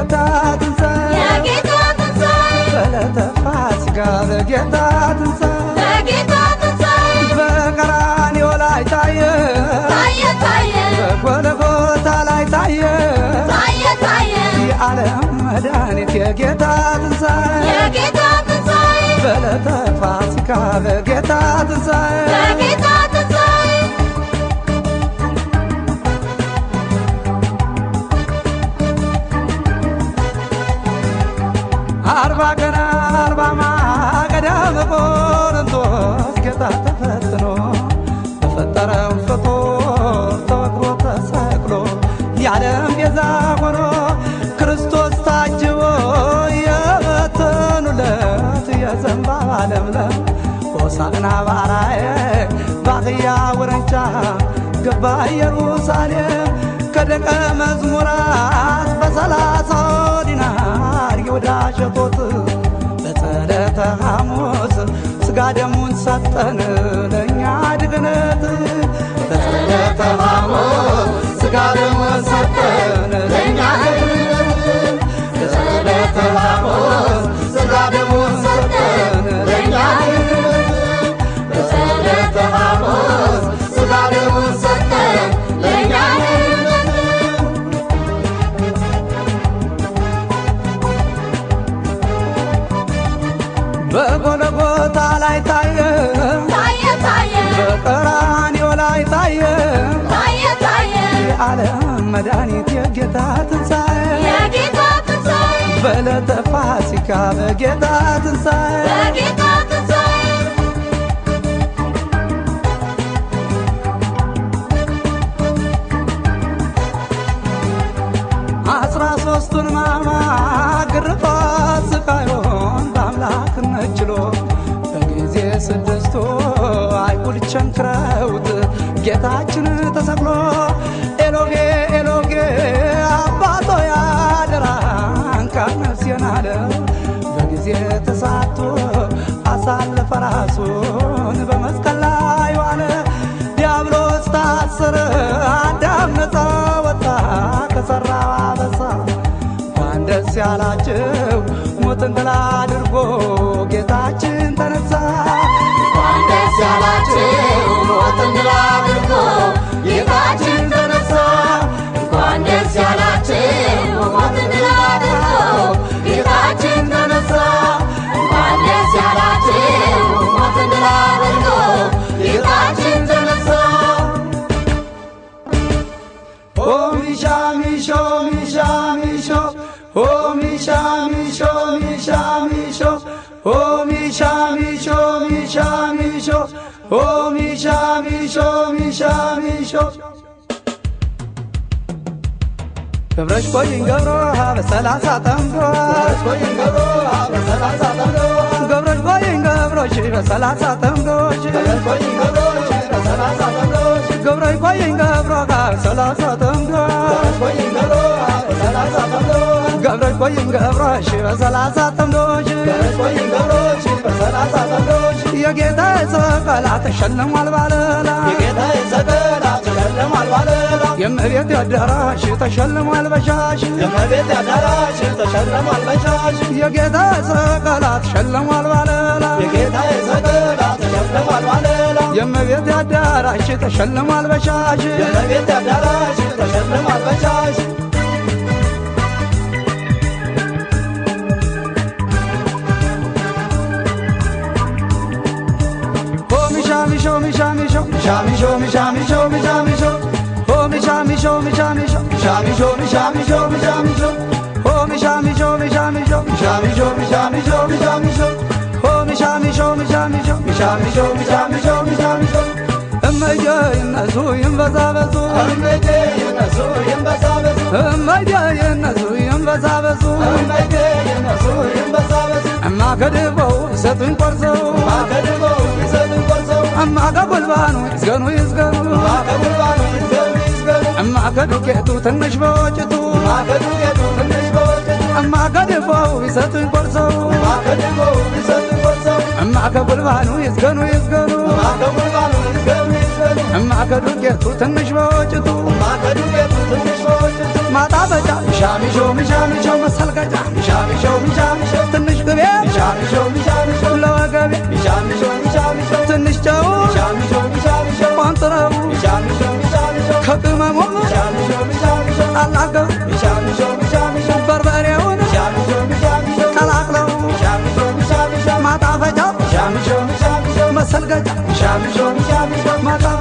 የጌታ ትንሣኤ የጌታ ትንሣኤ በዕለተ ፋሲካ በጌታ ትንሣኤ በጌታ ትንሣኤ በቀራንዮ ላይ ታየ ታየ ታየ በጎልጎታ ላይ ታየ ታየ ታየ የዓለም መድኃኒት የጌታ ትንሣኤ የጌታ ትንሣኤ በዕለተ ፋሲካ በጌታ ትንሣኤ በጌታ ትንሣኤ አርባ ቀን አርባ ማገዳ በቆሮንቶስ ጌታ ተፈትኖ በፈጠረው ፍጡር ተወግሮ ተሰቅሎ የዓለም ቤዛ ሆኖ ክርስቶስ ታጅቦ የበተኑለት የዘንባባ ለምለም ሆሳዕና በአርያየ በአህያ ውርንጫ ገባ ኢየሩሳሌም ከደቀ መዝሙራት በ30 ዲናር ይሁዳ ሸጦት በዕለተ ሐሙስ ሥጋ ደሙን ሰጠን ለእኛ ድግነት በዕለተ ሐሙስ ሥጋ ደሙን ሰጠን ለእኛ ድግነት በዕለተ ሐሙስ ሥጋ ደሙን ሰጠን ለእኛ ድግነት በዕለተ ሐሙስ ሥጋ ደሙን ሰጠን ለእኛ በጎልጎታ ላይ ታየ ታየ ታየ በቀራንዮ ላይ ታየ ታየ ታየ የዓለም መድኃኒት የጌታ ትንሣኤ የጌታ ትንሣኤ በዕለተ ፋሲካ በጌታ ትንሣኤ በጌታ ትንሣኤ 13ቱን ሕማማት ግርፋት ስቃዩን በአምላክነት ችሎ በጊዜ ስድስቱ አይሁድ ቸንክረውት ጌታችን ተሰቅሎ ኤሎጌ ኤሎጌ አባቶ ያደራን ነፍሴን አለ በጊዜ ተሳቶ አሳለፈ ራሱን በመስቀል ላይ ዋለ ዲያብሎስ ታሰረ አዳም ነፃ ወጣ ከሠራው አበሳ እንኳን ደስ ያላችሁ ሞትን ድል አድርጎ ጌታችን ተነሳ እንኳን ደስ ያላችሁ ሞትን ድል አድርጎ ጌታችን ተነሳ እንኳን ደስ ያላችሁ ሞትን ድል አድርጎ ጌታችን ተነሳ እንኳን ደስ ያላችሁ ሞትን ድል አድርጎ ጌታችን ተነሳ ኦ ሚሻ ሚሾ ሚሻ ሚሾ ኦ ሚሻ ሚሾ ሚሻ ሚሾ ኦ ሚሻ ሚሾ ሚሻ ሚሾ ኦ ሚሻ ሚሾ ሚሻ ሚሾ ገብረሽ ቆይኝ ገብሮ በ30 ጠምዶ ገብረሽ ቆይኝ ገብሮ በ30 ጠምዶ ገብረሽ ቆይኝ ገብሮሽ በ30 ጠምዶሽ ገብረሽ ቆይኝ ገብሮሽ በ30 ጠምዶሽ ገብረሽ ቆይኝ ገብሮ በ30 ጠምዶ ገብረሽ ቆይኝ ገብሮ በ30 ጠምዶ ገብረሽ ቆይኝ ገብሮሽ በ30 ጠምዶሽ ገብረሽ ቆይኝ ገብሮሽ በ30 ጠምዶሽ የጌታ ሰቀላ ተሸልሟል ባለላ የጌታ ሰቀላ ተሸልሟል ባለላ የእመቤት አዳራሽ ተሸልሟል በሻሽ የእመቤት አዳራሽ ተሸልሟል በሻሽ የጌታ ሰቀላ ተሸልሟል ባለላ የጌታ ሰቀላ ተሸልሟል ባለላ የእመቤት አዳራሽ ተሸልሟል በሻሽ የእመቤት አዳራሽ ተሸልሟል በሻሽ ሚሾ ሚሻ ሚሾ ሚሻ ሚሾ ሚሻ ሚሾ ሚሻ ሚሾ ኦ ሚሻ ሚሾ ሚሻ ሚሾ ሚሻ ሚሾ ሚሻ ሚሾ ሚሻ ሚሾ ኦ ሚሻ ሚሾ ሚሻ ሚሾ ሚሻ ሚሾ ሚሻ ሚሾ ሚሻ ሚሾ ኦ ሚሻ ሚሾ ሚሻ ሚሾ ሚሻ ሚሾ ሚሻ ሚሾ ሚሻ ሚሾ እመዬ ይነሱ ይንበዛበዙ እመዬ ይነሱ ይንበዛበዙ እመዬ ይነሱ ይንበዛበዙ እመዬ ይነሱ ይንበዛበዙ እማ ከድበው ይሰጡኝ ቆርሰው እማ ከድበው ይሰጡኝ ቆርሰው እማ ከጉልባኑ ይዝገኑ ይዝገኑ እማ ከጉልባኑ ይዝገኑ ይዝገኑ እማ ከዱቄቱ ትንሽ በወጭቱ እማ ከዱቄቱ ትንሽ በወጭቱ እማ ከድበው ይሰጡኝ ቆርሰው እማ ከድበው ይሰጡኝ ቆርሰው እማ ከጉልባኑ ይዝገኑ ይዝገኑ እማ ከጉልባኑ ይዝገኑ ይዝገኑ እማ ከዱቄቱ ትንሽ በወጭቱ እማ ከዱቄቱ ትንሽ በወጭቱ ማጣፈጫ ሚሻሚሾ ሚሻሚሾ መሰልቀጫ ሚሻሚሾ ሚሻሚሾ ትንሽ ቅቤ ሚሻሚሾ ሚሻሚሾ ለወገቤ ሚሻሚሾ ሚሻሚሾ ትንሽ ጨው ሚሻሚሾ ሚሻሚሾ ቋንጥረው ሚሻሚሾ ሚሻሚሾ ከቅመሙ ሚሻሚሾ ሚሻሚሾ አላቀው ሚሻሚሾ ሚሻሚሾ በርበሬውን ሚሻሚሾ ሚሻሚሾ ቀላቅለው ሚሻሚሾ ሚሻሚሾ ማጣፈጫ ሚሻሚሾ ሚሻሚሾ መሰልቀጫ ሚሻሚሾ ሚሻሚሾ ማጣፈጫ